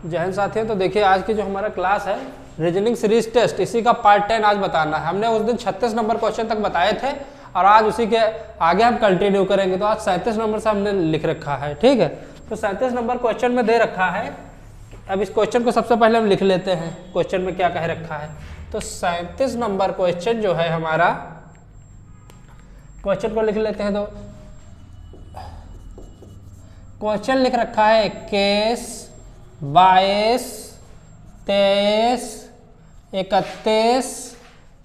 जय हिंद साथियों। तो देखिए आज की जो हमारा क्लास है रीजनिंग सीरीज टेस्ट, इसी का पार्ट 10 आज बताना है। हमने उस दिन 36 नंबर क्वेश्चन तक बताए थे और आज उसी के आगे हम कंटिन्यू करेंगे। तो आज 37 नंबर से हमने लिख रखा है, ठीक है। तो 37 नंबर क्वेश्चन में दे रखा है। अब इस क्वेश्चन को सबसे पहले हम लिख लेते हैं, क्वेश्चन में क्या कह रखा है। तो 37 नंबर क्वेश्चन जो है हमारा, क्वेश्चन को लिख लेते हैं। तो क्वेश्चन लिख रखा है 21, 22, 23, 31,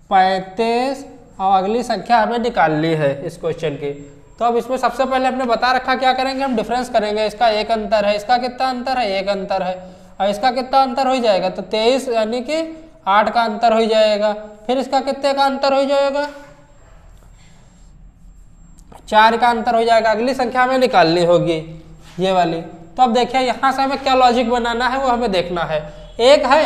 35 और अगली संख्या हमें निकालनी है इस क्वेश्चन की। तो अब इसमें सबसे पहले हमने बता रखा क्या करेंगे, हम डिफरेंस करेंगे। इसका एक अंतर है, इसका कितना अंतर है, एक अंतर है, और इसका कितना अंतर हो जाएगा, तो 23 यानी कि 8 का अंतर हो जाएगा। फिर इसका कितने का अंतर हो जाएगा, 4 का अंतर हो जाएगा। अगली संख्या हमें निकालनी होगी ये वाली। तो अब देखिए यहाँ से हमें क्या लॉजिक बनाना है वो हमें देखना है। एक है,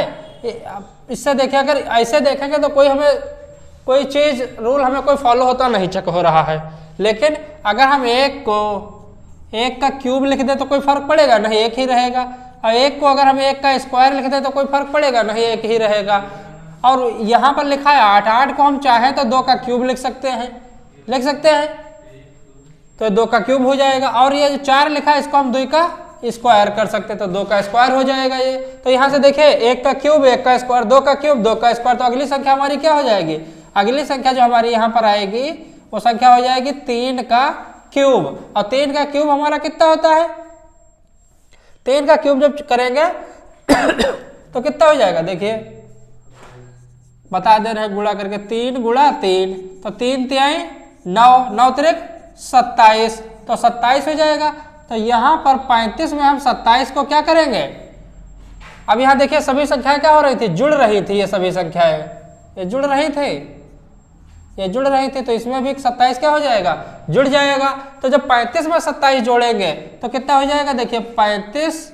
इससे देखिए अगर ऐसे देखेंगे तो कोई चीज रूल हमें कोई फॉलो होता नहीं चेक हो रहा है। लेकिन अगर हम एक का क्यूब लिख दे तो कोई फर्क पड़ेगा नहीं, एक ही रहेगा। और एक को अगर हम एक का स्क्वायर लिख दे तो कोई फर्क पड़ेगा नहीं, एक ही रहेगा। और यहाँ पर लिखा है 8, 8 को हम चाहें तो 2 का क्यूब लिख सकते हैं, तो 2 का क्यूब हो जाएगा। और ये जो 4 लिखा है इसको हम 2 का स्क्वायर कर सकते हैं, तो 2 का स्क्वायर हो जाएगा ये। तो यहाँ से देखिए 1 का क्यूब, 1 का स्क्वायर, 2 का क्यूब, 2 का स्क्वायर। तो अगली संख्या हमारी क्या हो जाएगी, अगली संख्या जो हमारी यहाँ पर आएगी वो संख्या हो जाएगी 3 का क्यूब। और 3 का क्यूब हमारा कितना होता है, 3 का क्यूब जब करेंगे तो कितना हो जाएगा, देखिए बता दे रहे हैं गुणा करके। 3 गुणा 3, तो 3 तिहाई 9, 9 त्रिक 27, तो 27 हो जाएगा। तो यहाँ पर 35 में हम 27 को क्या करेंगे, अब यहाँ देखिए सभी संख्याएं क्या हो रही थी, जुड़ रही थी। ये सभी संख्याएं ये जुड़ रही थी, तो इसमें भी 27 क्या हो जाएगा, जुड़ जाएगा। तो जब 35 में 27 जोड़ेंगे तो कितना हो जाएगा, देखिए 35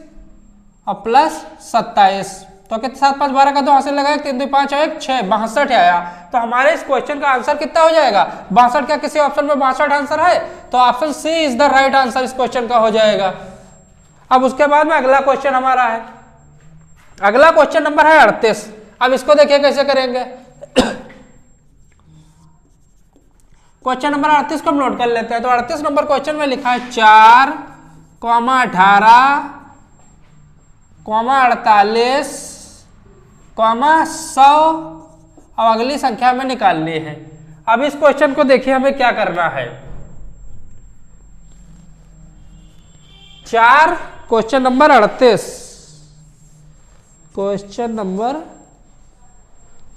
और प्लस 27, तो कितना 7 5 12 का 2 हासिल लगाए, 3 2 5 1 6, 62 आया। तो हमारे इस क्वेश्चन का आंसर कितना हो जाएगा, 62। क्या किसी ऑप्शन में 62 आंसर है, तो option C is the right answer इस क्वेश्चन का हो जाएगा। अब उसके बाद में अगला क्वेश्चन हमारा है, अगला क्वेश्चन नंबर है 38। अब इसको देखिए कैसे करेंगे। क्वेश्चन नंबर 38 को हम नोट कर लेते हैं। तो 38 नंबर क्वेश्चन में लिखा है 4, 18, 48, 100 और अगली संख्या में निकालनी है। अब इस क्वेश्चन को देखिए हमें क्या करना है। 4 क्वेश्चन नंबर 38, क्वेश्चन नंबर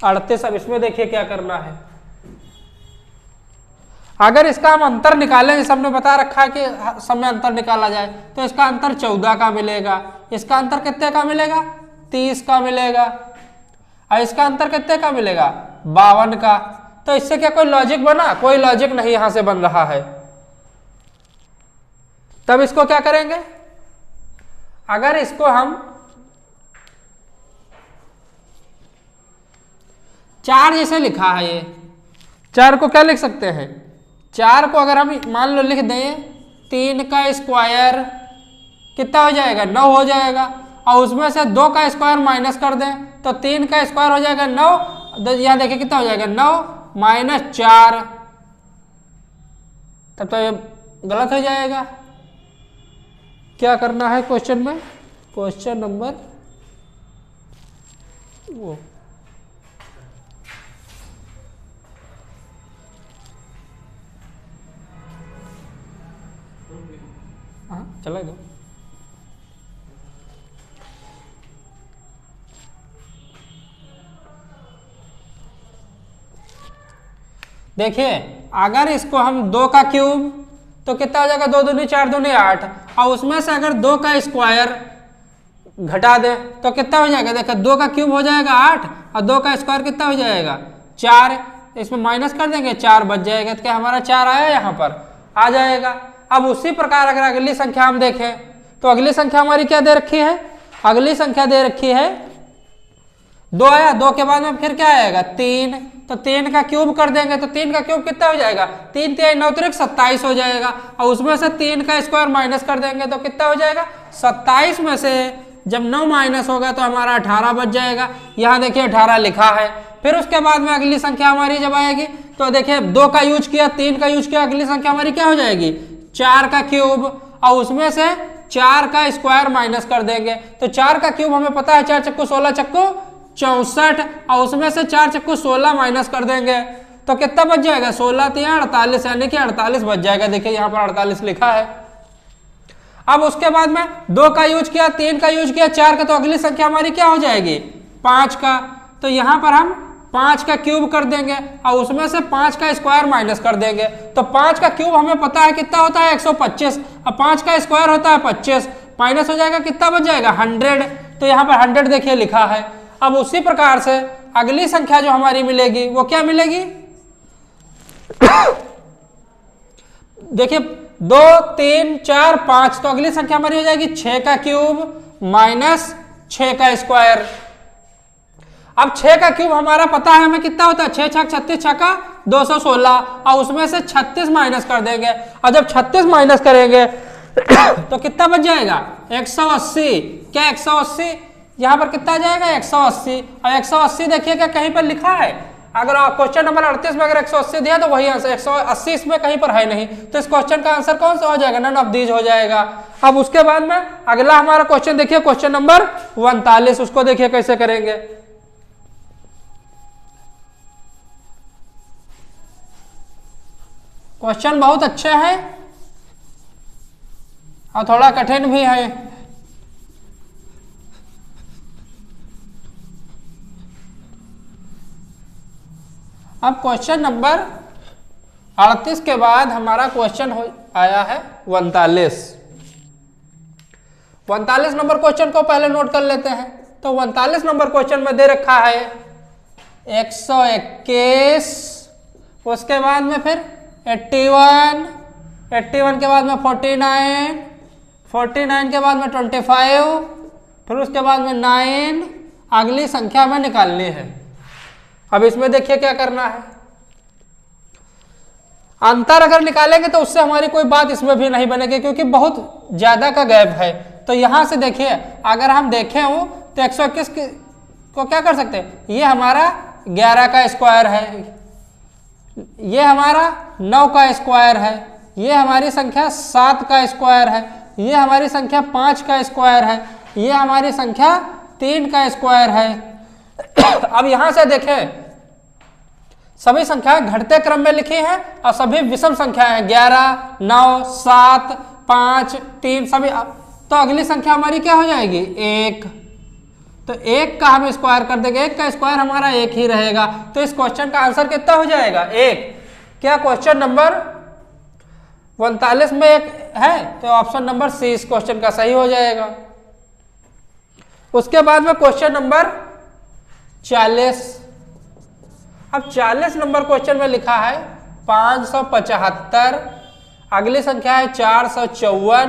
38। अब इसमें देखिए क्या करना है। अगर इसका हम अंतर निकालें, जैसे हमने बता रखा है कि सब में अंतर निकाला जाए, तो इसका अंतर 14 का मिलेगा। इसका अंतर कितने का मिलेगा, 30 का मिलेगा। और इसका अंतर कितने का मिलेगा, 52 का। तो इससे क्या कोई लॉजिक बना, कोई लॉजिक नहीं यहां से बन रहा है। तब इसको क्या करेंगे, अगर इसको हम 4 जैसे लिखा है, ये 4 को क्या लिख सकते हैं, 4 को अगर हम मान लो लिख दें 3 का स्क्वायर कितना हो जाएगा, 9 हो जाएगा। और उसमें से 2 का स्क्वायर माइनस कर दें तो 3 का स्क्वायर हो जाएगा 9। यहाँ देखिए कितना हो जाएगा, 9 माइनस 4, तब तो ये गलत हो जाएगा। क्या करना है क्वेश्चन में, क्वेश्चन नंबर वो चला दो। देखिए अगर इसको हम 2 का क्यूब तो कितना हो जाएगा, 2 दूनी 4 दूनी 8, और उसमें से अगर 2 का स्क्वायर घटा दे तो कितना हो जाएगा, देखो 2 का क्यूब हो जाएगा 8 और 2 का स्क्वायर कितना हो जाएगा 4। इसमें माइनस कर देंगे, 4 बच जाएगा। तो क्या हमारा 4 आया, यहाँ पर आ जाएगा। अब उसी प्रकार अगर अगली संख्या हम देखें तो अगली संख्या हमारी क्या दे रखी है, अगली संख्या दे रखी है 2 आया, 2 के बाद में फिर क्या आएगा 3, तो 3 का क्यूब कर देंगे तो 3 का क्यूब कितना हो जाएगा, 3 3 9 त्रिक 27 हो जाएगा। और उसमें से 3 का स्क्वायर माइनस कर देंगे तो कितना हो जाएगा, 27 में से जब 9 माइनस होगा तो हमारा 18 बच जाएगा। यहाँ देखिए 18 लिखा है। फिर उसके बाद में अगली संख्या हमारी जब आएगी तो देखिए 2 का यूज किया, 3 का यूज किया, अगली संख्या हमारी क्या हो जाएगी 4 का क्यूब, और उसमें से 4 का स्क्वायर माइनस कर देंगे। तो 4 का क्यूब हमें पता है 4 चक्कू 16 चक्कू 64, और उसमें से 4 चक्कू 16 माइनस कर देंगे तो कितना बच जाएगा 16 3 48, यानी कि 48 बच जाएगा। देखिए यहाँ पर 48 लिखा है। अब उसके बाद में 2 का यूज किया, 3 का यूज किया, 4 का, तो अगली संख्या हमारी क्या हो जाएगी 5 का। तो यहाँ पर हम 5 का क्यूब कर देंगे और उसमें से 5 का स्क्वायर माइनस कर देंगे। तो 5 का क्यूब हमें पता है कितना होता है 125, और 5 का स्क्वायर होता है 25, माइनस हो जाएगा कितना बच जाएगा 100। तो यहाँ पर 100 देखिए लिखा है। अब उसी प्रकार से अगली संख्या जो हमारी मिलेगी वो क्या मिलेगी देखिए 2 3 4 5, तो अगली संख्या हमारी हो जाएगी 6 का क्यूब माइनस 6 का स्क्वायर। अब 6 का क्यूब हमारा पता है हमें कितना होता है 6 छक 36, 6 का 216, और उसमें से 36 माइनस कर देंगे, और जब 36 माइनस करेंगे तो कितना बच जाएगा 180। क्या 180, यहाँ पर कितना आ जाएगा 180, और 180 देखिएगा कहीं पर लिखा है, अगर क्वेश्चन नंबर 38 में अगर 180 दिया तो वही आंसर, 180 इसमें कहीं पर है नहीं, तो इस क्वेश्चन का आंसर कौन सा हो जाएगा नन ऑफ दीज हो जाएगा। अब उसके बाद में अगला हमारा क्वेश्चन देखिए क्वेश्चन नंबर 39, उसको देखिए कैसे करेंगे। क्वेश्चन बहुत अच्छे हैं और थोड़ा कठिन भी है। अब क्वेश्चन नंबर 38 के बाद हमारा क्वेश्चन आया है 39। 39 नंबर क्वेश्चन को पहले नोट कर लेते हैं। तो 39 नंबर क्वेश्चन में दे रखा है 121, उसके बाद में फिर 81, 81 के बाद में 49, 49 के बाद में 25, फिर उसके बाद में 9, अगली संख्या में निकालनी है। अब इसमें देखिए क्या करना है, अंतर अगर निकालेंगे तो उससे हमारी कोई बात इसमें भी नहीं बनेगी क्योंकि बहुत ज्यादा का गैप है। तो यहां से देखिए अगर हम देखें हो तो 121 को क्या कर सकते हैं, ये हमारा 11 का स्क्वायर है, ये हमारा 9 का स्क्वायर है, ये हमारी संख्या 7 का स्क्वायर है, ये हमारी संख्या 5 का स्क्वायर है, ये हमारी संख्या 3 का स्क्वायर है। अब यहां से देखें सभी संख्याएं घटते क्रम में लिखी हैं और सभी विषम संख्याएं हैं 11, 9, 7, 5, 3 सभी। तो अगली संख्या हमारी क्या हो जाएगी 1। तो 1 का हम स्क्वायर कर देंगे, 1 का स्क्वायर हमारा 1 ही रहेगा। तो इस क्वेश्चन का आंसर कितना हो जाएगा 1। क्या क्वेश्चन नंबर 39 में 1 है तो ऑप्शन नंबर सी इस क्वेश्चन का सही हो जाएगा। उसके बाद में क्वेश्चन नंबर 40। अब 40 नंबर क्वेश्चन में लिखा है 575, अगली संख्या है 454,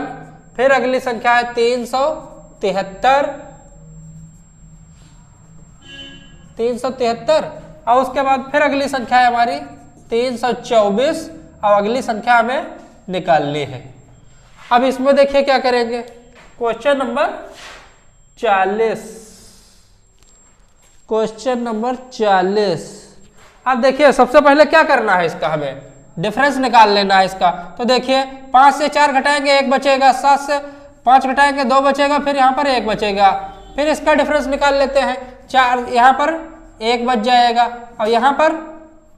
फिर अगली संख्या है 373 और उसके बाद फिर अगली संख्या है हमारी 324 और अगली संख्या हमें निकालनी है। अब इसमें देखिए क्या करेंगे, क्वेश्चन नंबर 40, क्वेश्चन नंबर 40। अब देखिए सबसे पहले क्या करना है, इसका हमें डिफरेंस निकाल लेना है इसका। तो देखिए 5 से 4 घटाएंगे 1 बचेगा, 7 से 5 घटाएंगे 2 बचेगा, फिर यहाँ पर 1 बचेगा, फिर इसका डिफरेंस निकाल लेते हैं। 4 यहाँ पर 1 बच जाएगा और यहाँ पर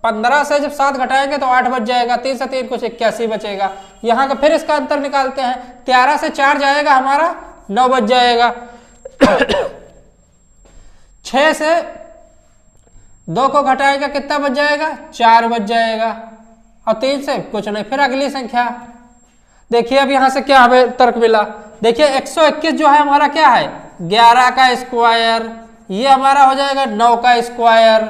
15 से जब 7 घटाएंगे तो 8 बच जाएगा, 3 से 3 कुछ 81 बचेगा। यहाँ का फिर इसका अंतर निकालते हैं, 13 से 4 जाएगा हमारा 9 बच जाएगा। 6 से 2 को घटाएगा कितना बच जाएगा 4 बच जाएगा और 3 से कुछ नहीं। फिर अगली संख्या देखिए, अब यहां से क्या हमें तर्क मिला, देखिए 121 जो है हमारा क्या है 11 का स्क्वायर, ये हमारा हो जाएगा 9 का स्क्वायर,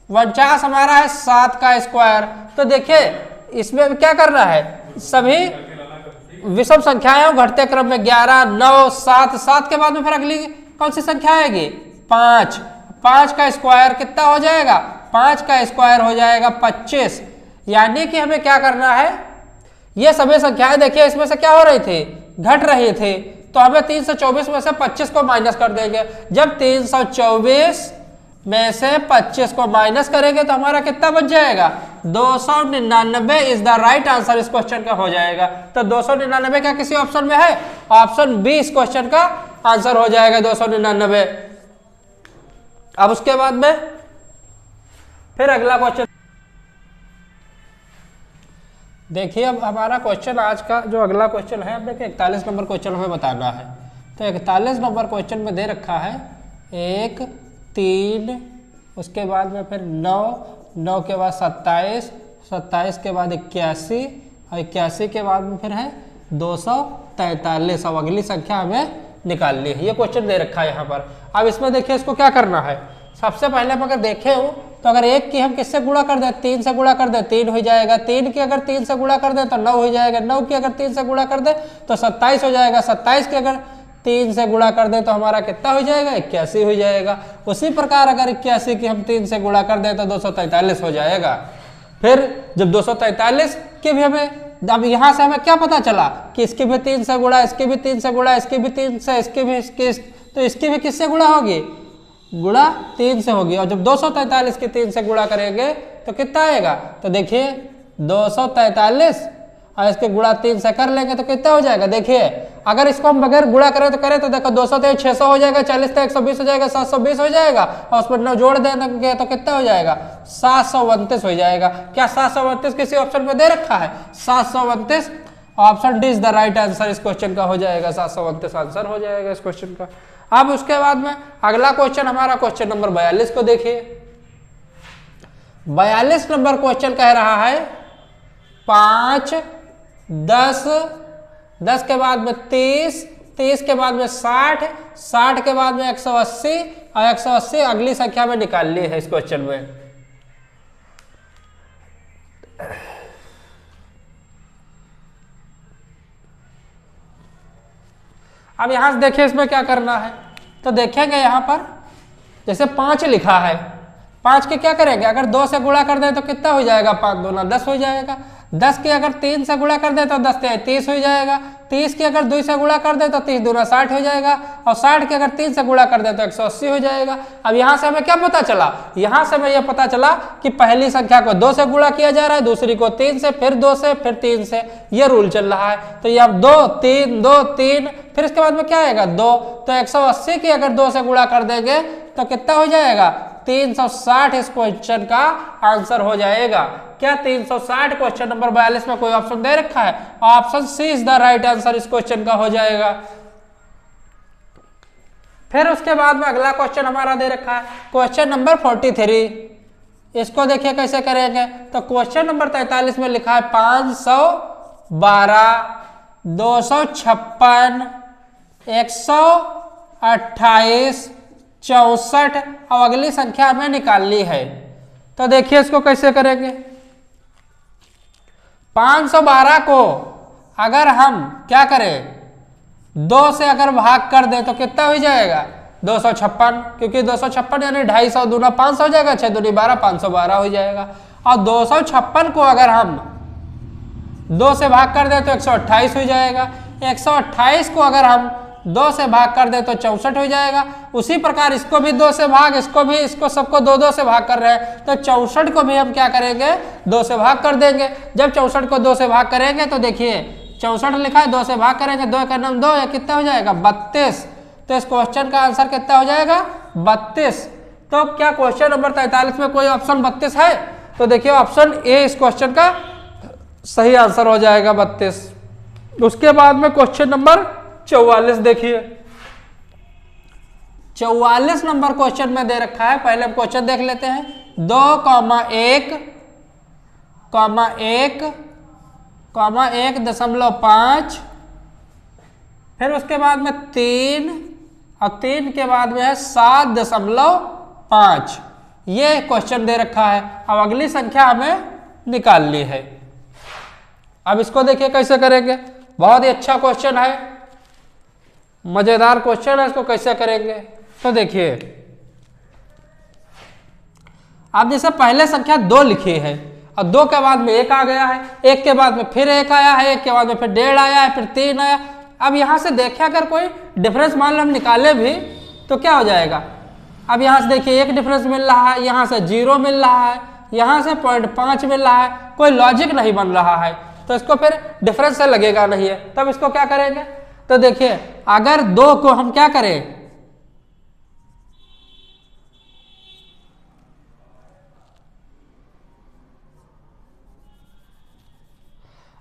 49 हमारा है 7 का स्क्वायर। तो देखिए इसमें क्या करना है, सभी विषम संख्याएं घटते क्रम में 11, 9, 7, 7 के बाद में फिर अगली कौन सी संख्या आएगी 5, 5 का स्क्वायर कितना हो जाएगा 5 का स्क्वायर हो जाएगा 25। यानी कि हमें क्या करना है, ये सभी संख्याएं देखिए इसमें से क्या हो रही थी घट रही थी, तो हमें 324 में से 25 को माइनस कर देंगे। जब 324 में से 25 को माइनस करेंगे तो हमारा कितना बच जाएगा, 299 इज द राइट आंसर इस क्वेश्चन का हो जाएगा। तो 299 क्या किसी ऑप्शन में है, ऑप्शन बी इस क्वेश्चन का आंसर हो जाएगा 299। अब उसके बाद में फिर अगला क्वेश्चन देखिए। अब हमारा क्वेश्चन आज का जो अगला क्वेश्चन है, अब देखिए 41 नंबर क्वेश्चन हमें बताना है। तो 41 नंबर क्वेश्चन में दे रखा है 1 3, उसके बाद में फिर 9, 9 के बाद 27, 27 के बाद 81 और 81 के बाद में फिर है 243। अब अगली संख्या हमें निकालनी है। ये क्वेश्चन दे रखा है यहाँ पर। अब इसमें देखिए इसको क्या करना है। सबसे पहले हम अगर देखे हो तो अगर 1 की हम किससे गुणा कर दें, 3 से गुणा कर दें, 3 हो जाएगा। 3 की अगर 3 से गुणा कर दें तो 9 हो जाएगा। 9 की अगर 3 से गुणा कर दें तो 27 हो जाएगा। 27 की अगर 3 से गुणा कर दें तो हमारा कितना हो जाएगा, 81 हो जाएगा। उसी प्रकार अगर 81 की हम 3 से गुणा कर दें तो 243 हो जाएगा। फिर जब 243 की भी हमें, अब यहाँ से हमें क्या पता चला कि इसकी भी 3 से गुणा, इसकी भी 3 से गुणा, इसकी भी 3 से, इसकी भी तो इसकी भी किससे गुणा होगी, गुणा 3 से होगी। और जब 243 की 3 से गुणा करेंगे तो कितना आएगा, तो देखिए 243 और इसके गुणा 3 से कर लेंगे तो कितना हो जाएगा। देखिए अगर इसको हम बगैर गुणा करें तो देखो 200 तो 600 हो जाएगा, 40 तो 120 हो जाएगा, 720 हो जाएगा और उसमें 9 जोड़ देंगे तो कितना हो जाएगा, 729 हो जाएगा। क्या 729 किसी ऑप्शन में दे रखा है, 729 option D is the right answer इस क्वेश्चन का हो जाएगा। 729 आंसर हो जाएगा इस क्वेश्चन का। अब उसके बाद में अगला क्वेश्चन हमारा क्वेश्चन नंबर 42 को देखिए। 42 नंबर क्वेश्चन कह रहा है 5 10, 10 के बाद में 30, 30 के बाद में 60, 60 के बाद में 180 और 180 अगली संख्या में निकालनी है इस क्वेश्चन में। अब यहां से देखिए इसमें क्या करना है। तो देखेंगे यहां पर जैसे 5 लिखा है, 5 के क्या करेंगे, अगर 2 से गुणा कर दे तो कितना हो जाएगा, 5 दूना 10 हो जाएगा। 10 की अगर 3 से गुणा कर दे तो 10 से 30 हो जाएगा। 30 की अगर 2 से गुणा कर दे तो 30 दूना 60 हो जाएगा और 60 की अगर 3 से गुणा कर दे तो 180 हो जाएगा। अब यहाँ से हमें क्या पता चला, यहाँ से हमें यह पता चला कि पहली संख्या को 2 से गुणा किया जा रहा है, दूसरी को 3 से, फिर 2 से, फिर 3 से, यह रूल चल रहा है। तो ये अब 2 3 2 3, फिर इसके बाद में क्या आएगा 2, तो 180 की अगर 2 से गुणा कर देंगे तो कितना हो जाएगा, 360 इस क्वेश्चन का आंसर हो जाएगा। क्या 360 क्वेश्चन नंबर 42 में कोई ऑप्शन दे रखा है, option C is the right answer इस क्वेश्चन का हो जाएगा। फिर उसके बाद में अगला क्वेश्चन हमारा दे रखा है क्वेश्चन नंबर 43। इसको देखिए कैसे करेंगे। तो क्वेश्चन नंबर 43 में लिखा है 512, 256, 128, 64 और अगली संख्या हमें निकालनी है। तो देखिए इसको कैसे करेंगे। 512 को अगर हम क्या करें, 2 से अगर भाग कर दें तो कितना हो जाएगा, 256, क्योंकि 256 यानी 250 दूना 500 हो जाएगा, 6 दूनी 12, 512 हो जाएगा। और 256 को अगर हम 2 से भाग कर दें तो 128 हो जाएगा। 128 को अगर हम 2 से भाग कर दे तो 64 हो जाएगा। उसी प्रकार इसको भी 2 से भाग, इसको भी, इसको सबको 2 से भाग कर रहे हैं तो 64 को भी हम क्या करेंगे, 2 से भाग कर देंगे। जब 64 को 2 से भाग करेंगे तो देखिए 64 लिखा है, 2 से भाग करेंगे, 2 का नाम 2 या कितना हो जाएगा 32। तो इस क्वेश्चन का आंसर कितना हो जाएगा 32। तो क्या क्वेश्चन नंबर 43 में कोई ऑप्शन 32 है, तो देखिए ऑप्शन ए इस क्वेश्चन का सही आंसर हो जाएगा 32। उसके बाद में क्वेश्चन नंबर 44 देखिए। 44 नंबर क्वेश्चन में दे रखा है, पहले हम क्वेश्चन देख लेते हैं। 2,1,1,5, फिर उसके बाद में 3 और 3 के बाद में है 7.5। ये क्वेश्चन दे रखा है। अब अगली संख्या हमें निकालनी है। अब इसको देखिए कैसे करेंगे, बहुत ही अच्छा क्वेश्चन है, मजेदार क्वेश्चन है। इसको कैसे करेंगे तो देखिए, अब जैसे पहले संख्या 2 लिखी है और 2 के बाद में 1 आ गया है, 1 के बाद में फिर 1 आया है, 1 के बाद में फिर 1.5 आया है, फिर 3 आया, अब यहाँ से देखें अगर कोई डिफरेंस मान लो हम निकाले भी तो क्या हो जाएगा। अब यहाँ से देखिए एक डिफरेंस मिल रहा है, यहाँ से 0 मिल रहा है, यहाँ से 0.5 मिल रहा है, कोई लॉजिक नहीं बन रहा है, तो इसको फिर डिफरेंस से लगेगा नहीं है। तब इसको क्या करेंगे, तो देखिए अगर 2 को हम क्या करें,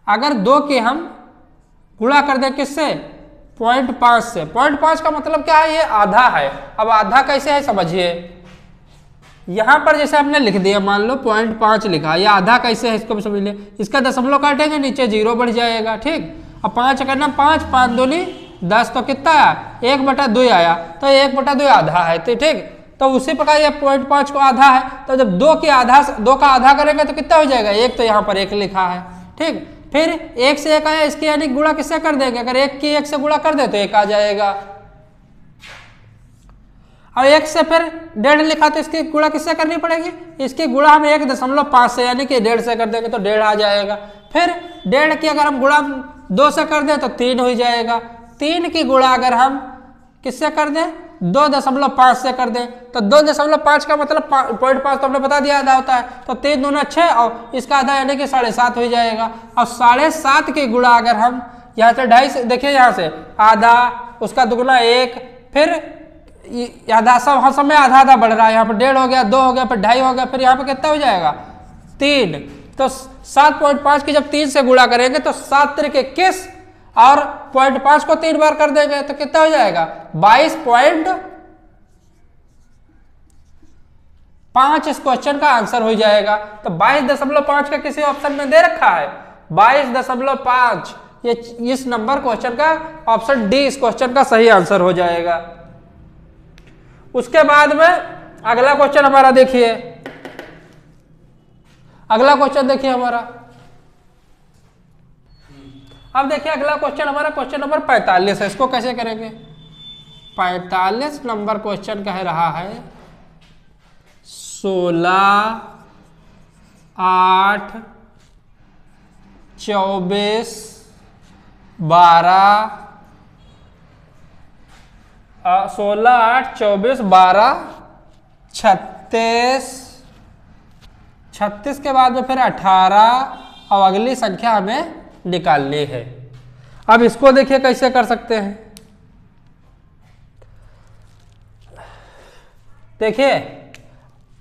अगर 2 के हम गुणा कर दें किससे, 0.5 से। 0.5 का मतलब क्या है, ये आधा है। अब आधा कैसे है समझिए, यहां पर जैसे हमने लिख दिया, मान लो 0.5 लिखा, ये आधा कैसे है इसको भी समझ ले। इसका दशमलव काटेंगे, नीचे 0 बढ़ जाएगा, ठीक। अब 5 करना, 5 5 दूनी 10, तो कितना आया, 1/2 आया, तो 1/2 आधा है, तो ठीक। तो उसी प्रकार ये 0.5 को आधा है, तो जब 2 का आधा करेंगे तो कितना हो जाएगा, 1, तो यहाँ पर 1 लिखा है, ठीक। फिर 1 से 1 आया, इसकी यानी गुणा किससे कर देंगे, अगर 1 की 1 से गुणा कर दे तो 1 आ जाएगा। और 1 से फिर 1.5 लिखा, तो इसकी गुणा किससे करनी पड़ेगी, इसकी गुणा हम 1.5 से यानी कि 1.5 से कर देंगे तो 1.5 आ जाएगा। फिर 1.5 की अगर हम गुणा 2 से कर दें तो 3 हो जाएगा। 3 की गुणा अगर हम किससे कर दें, 2.5 से कर दें, तो 2.5 का मतलब 0.5 तो हमने बता दिया आधा होता है, तो 3 दूना 6 और इसका आधा यानी कि 7.5 हो जाएगा। और 7.5 की गुणा अगर हम यहाँ से 2.5 से, देखिए यहाँ से आधा, उसका दुगुना 1, फिर आधा, सब में आधा आधा बढ़ रहा है, यहाँ पर 1.5 हो गया, 2 हो गया, फिर 2.5 हो गया, फिर यहाँ पर कितना हो जाएगा 3। तो 7.5 की जब 3 से गुणा करेंगे तो 7 3 के 21 और 0.5 को 3 बार कर देंगे तो कितना हो जाएगा 22.5। इस क्वेश्चन का आंसर हो जाएगा। तो 22.5 का किसी ऑप्शन में दे रखा है, 22.5, ये इस नंबर क्वेश्चन का ऑप्शन डी इस क्वेश्चन का सही आंसर हो जाएगा। उसके बाद में अगला क्वेश्चन हमारा देखिए, अगला क्वेश्चन देखिए हमारा, अब देखिए अगला क्वेश्चन हमारा क्वेश्चन नंबर 45 है। इसको कैसे करेंगे, 45 नंबर क्वेश्चन कह रहा है 16, 8, 24, 12, 16, 8, 24, 12, 36, 36 के बाद में फिर 18 और अगली संख्या हमें निकालनी है। अब इसको देखिए कैसे कर सकते हैं, देखिए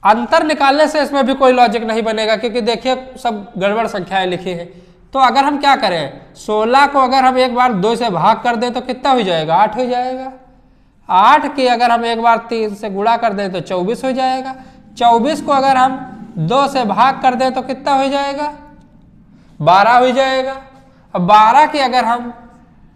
अंतर निकालने से इसमें भी कोई लॉजिक नहीं बनेगा, क्योंकि देखिए सब गड़बड़ संख्याएं लिखी हैं। तो अगर हम क्या करें, 16 को अगर हम एक बार 2 से भाग कर दें तो कितना हो जाएगा, 8 हो जाएगा। 8 की अगर हम एक बार 3 से गुणा कर दें तो 24 हो जाएगा। 24 को अगर हम 2 से भाग कर दें तो कितना हो जाएगा, 12 हो जाएगा। अब 12 की अगर हम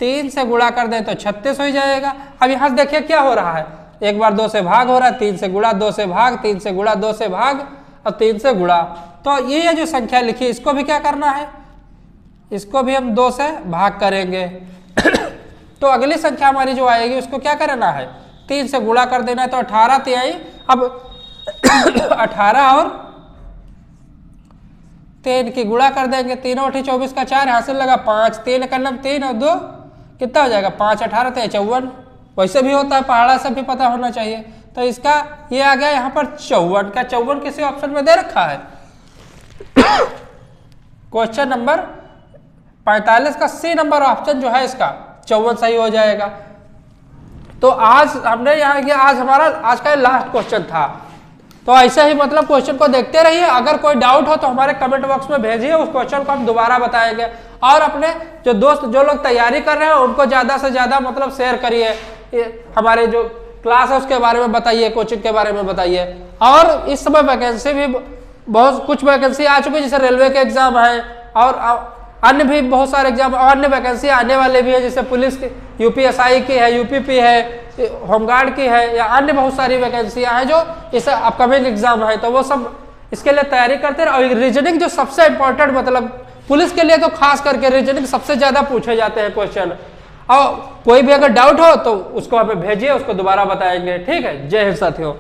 3 से गुणा कर दें तो 36 हो जाएगा। अब यहाँ से देखिए क्या हो रहा है, एक बार 2 से भाग हो रहा है, 3 से गुणा, 2 से भाग, 3 से गुणा, 2 से भाग और 3 से गुणा। तो ये जो संख्या लिखी इसको भी क्या करना है, इसको भी हम 2 से भाग करेंगे। तो अगली संख्या हमारी जो आएगी उसको क्या करना है, 3 से गुणा कर देना है, तो 18 तिहाई। अब 18 और 3 की गुणा कर देंगे, 3 और 24 का 4 हासिल लगा 5, 3 का 3 और 2 कितना हो जाएगा 5, 18 54। वैसे भी होता है, पहाड़ा से भी पता होना चाहिए। तो इसका ये आ गया यहाँ पर 54 का, 54 किसी ऑप्शन में दे रखा है। क्वेश्चन नंबर 45 का सी नंबर ऑप्शन जो है इसका 54 सही हो जाएगा। तो आज हमने यहाँ किया, आज हमारा आज का लास्ट क्वेश्चन था। तो ऐसे ही मतलब क्वेश्चन को देखते रहिए। अगर कोई डाउट हो तो हमारे कमेंट बॉक्स में भेजिए, उस क्वेश्चन को हम दोबारा बताएंगे। और अपने जो दोस्त जो लोग तैयारी कर रहे हैं उनको ज़्यादा से ज़्यादा मतलब शेयर करिए, हमारे जो क्लास है उसके बारे में बताइए, कोचिंग के बारे में बताइए। और इस समय वैकेंसी भी बहुत कुछ वैकेंसी आ चुकी है, जैसे रेलवे के एग्जाम है और अन्य भी बहुत सारे एग्जाम और अन्य वैकेंसी आने वाले भी है, जैसे पुलिस की, यूपीएसआई की है, यूपीपी है, होमगार्ड की है, या अन्य बहुत सारी वैकेंसियां हैं जो इस अपकमिंग एग्जाम है। तो वो सब इसके लिए तैयारी करते रहे। और रीजनिंग जो सबसे इंपॉर्टेंट, मतलब पुलिस के लिए तो खास करके रीजनिंग सबसे ज्यादा पूछे जाते हैं क्वेश्चन। और कोई भी अगर डाउट हो तो उसको हमें भेजिए, उसको दोबारा बताएंगे। ठीक है, जय हिंद साथियों।